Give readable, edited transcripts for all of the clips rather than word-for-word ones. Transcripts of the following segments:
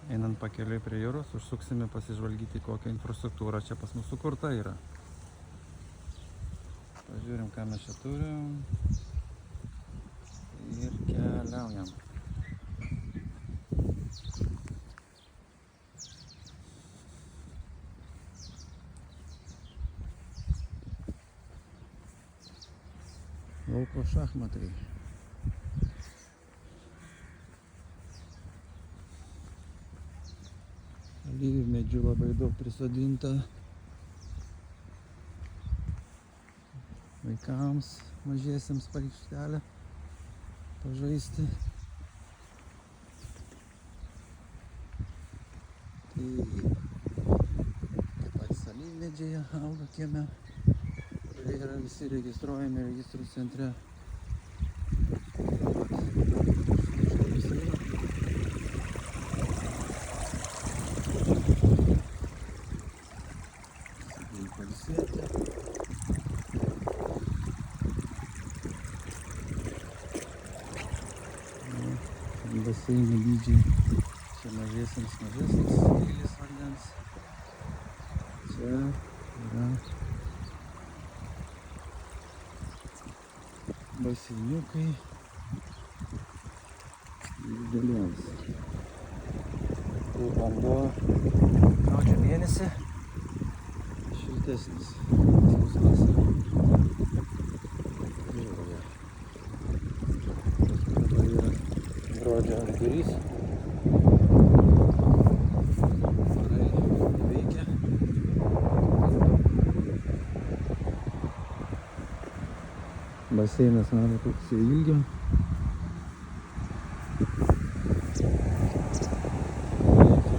Einant pakeliui prie jūros, užsuksime pasižvalgyti, kokią infrastruktūrą čia pas mus sukurta yra. Pažiūrim, ką mes čia turim. Ir keliaujam. Lauko šachmatai. Alyvų medžių labai daug prisodinta. Vaikams mažiesiems aikštelę pažaisti. Tai taip pat alyvmedžiai auga kieme. Kurie yra visi registruojami registrų centre. Baseinų dydžiai. Čia mažesnis gylis vandens. Čia yra baseiniukai dideliems. Tai vanduo gruodžio mėnesį šiltesnis. Gruodžio vidurys. Orai veikia. Baseinas mano koks ilgio.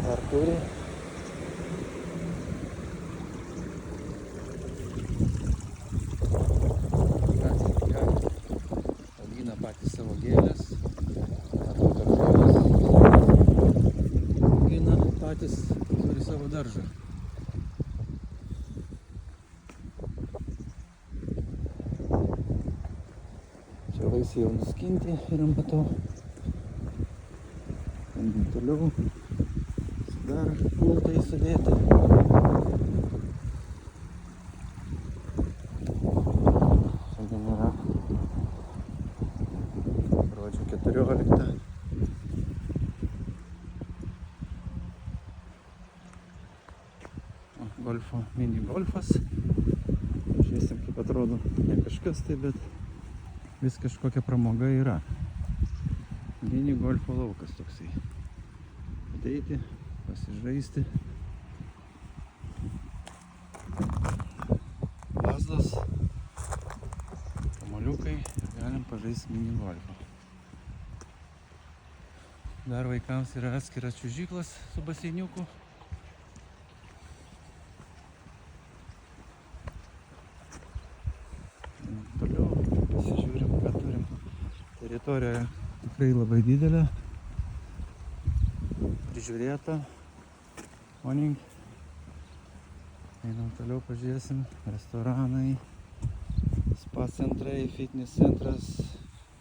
Dar turi. Augina patys savo gėles. Patys turi savo daržą. Čia vaisiai jau nuskinti ir matau. Ten toliau dar gultai sudėti. Šiandien yra gruodžio 14. Golfo, mini golfas. Žiūrėsim, kaip atrodo. Ne kažkas tai, bet vis kažkokia pramoga yra. Mini golfo laukas toksai. Ateiti, pasižaisti. Lazdos, kamuoliukai ir galim pažaisti mini golfą. Dar vaikams yra atskiras čiuožyklas su baseiniuku. Toliau pasižiūrim, ką turim. Teritorija tikrai labai didelė. Prižiūrėta. Morning. Einam toliau, pažiūrėsim. Restoranai, spa centrai, fitness centras.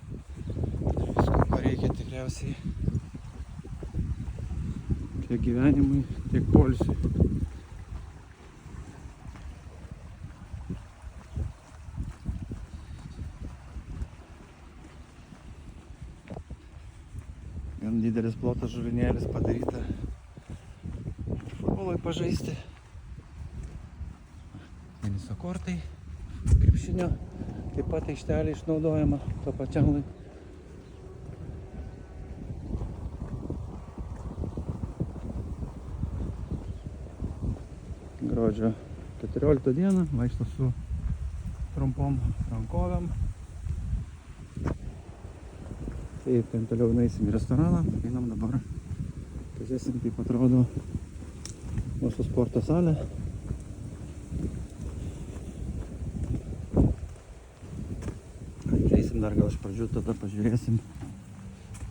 Visko, ko reikia tikriausiai. Tiek gyvenimui, tiek poilsiui. Gan didelis plotas žuvinėlis padaryta futbolui pažaisti. Teniso kortai, krepšinio, taip pat aikštelė išnaudojama to pačiam laikui. Gruodžio 14 dieną vaikšto su trumpom rankovėm. Taip, ten toliau nueisim į restoraną, einam dabar, pažiūrėsim, kaip atrodo mūsų sporto salė. Eisim dar gal iš pradžių, tada pažiūrėsim.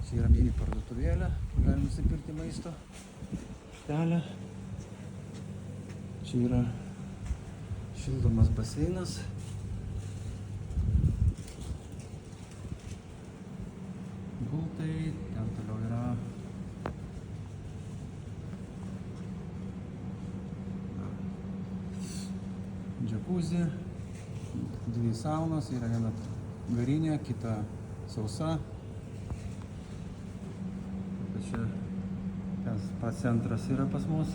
Čia yra mini parduotuvėlė, kur galim nusipirkti maisto. Štelė. Čia yra šildomas baseinas. Gultai, ten toliau yra džiakuzi, 2 saunos, yra viena garinė, kita sausa. Čia pats centras yra pas mus.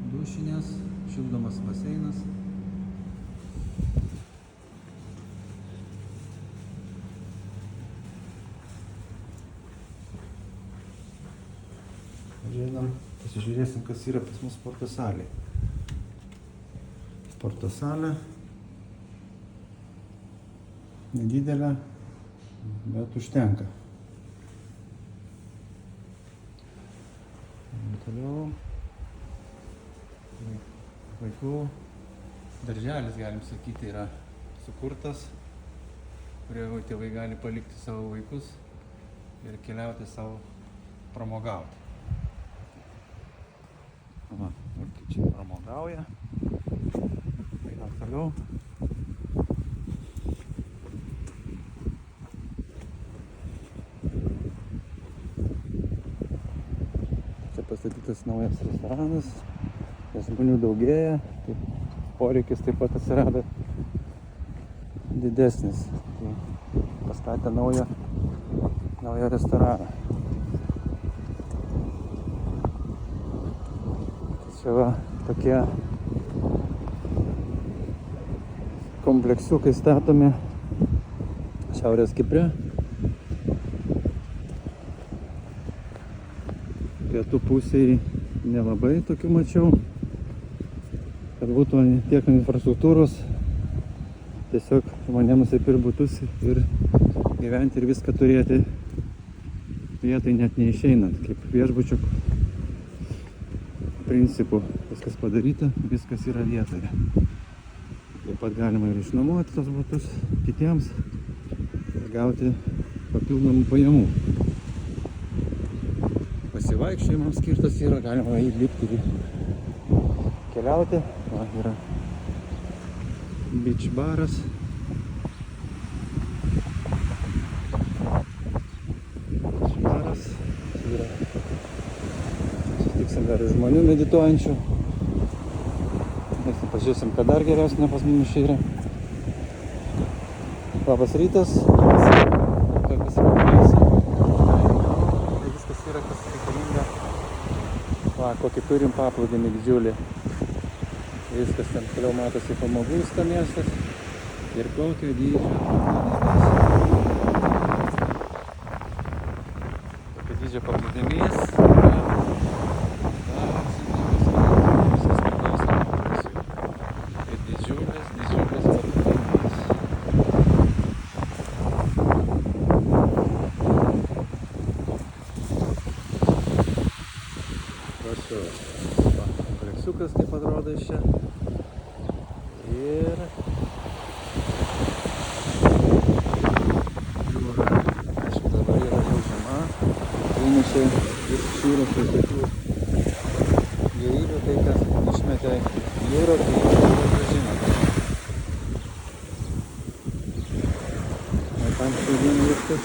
Dušinės, šildomas baseinas. Žinom, pasižiūrėsim, kas yra pas mus sporto salė. Sporto salė. Nedidelė, bet užtenka. Toliau. Vaikų darželis, galim sakyti, yra sukurtas, kurioje tėvai gali palikti savo vaikus ir keliauti savo pramogauti. Va, vaikai čia pramogauja. Einam toliau. Čia pastatytas naujas restoranas. Žmonių daugėja, tai poreikis taip pat atsirado didesnis. Tai pastatė naują restoraną. Tai čia va tokie kompleksiukai statomi Šiaurės Kipre. Pietų pusėje nelabai tokių mačiau. Kad būtų tiek infrastruktūros, tiesiog žmonėms nusipirkti butus ir gyventi ir viską turėti vietai net neišeinant, kaip viešbučio principų. Viskas padaryta, viskas yra vietoje. Taip pat galima ir išnuomoti tos butus kitiems ir gauti papildomų pajamų. Pasivaikščiojimams skirtas yra, galima įlipti ir keliauti. Va, yra beach baras. Yra. Sutiksim dar žmonių medituojančių. Mes pažiūrėsim, kad dar geresnė pas mumis čia yra. Labas rytas. Viskas yra, kas reikalinga. Va, kokį turim paplūdimį didžiulį. Viskas ten toliau matosi Famagusto miestas ir kokio dydžio paplūdimys. Viskas priklauso nuo mūsų. Tai didžiulis paplūdimys. Prašau. Kompleksiukas taip atrodo iš čia. Ir jūra, aišku, dabar yra jau žiema, įnešė vis šyrusių tokių gėrybių, tai kas išmetė jūrą, tai jau grąžina. O tam šiandien viskas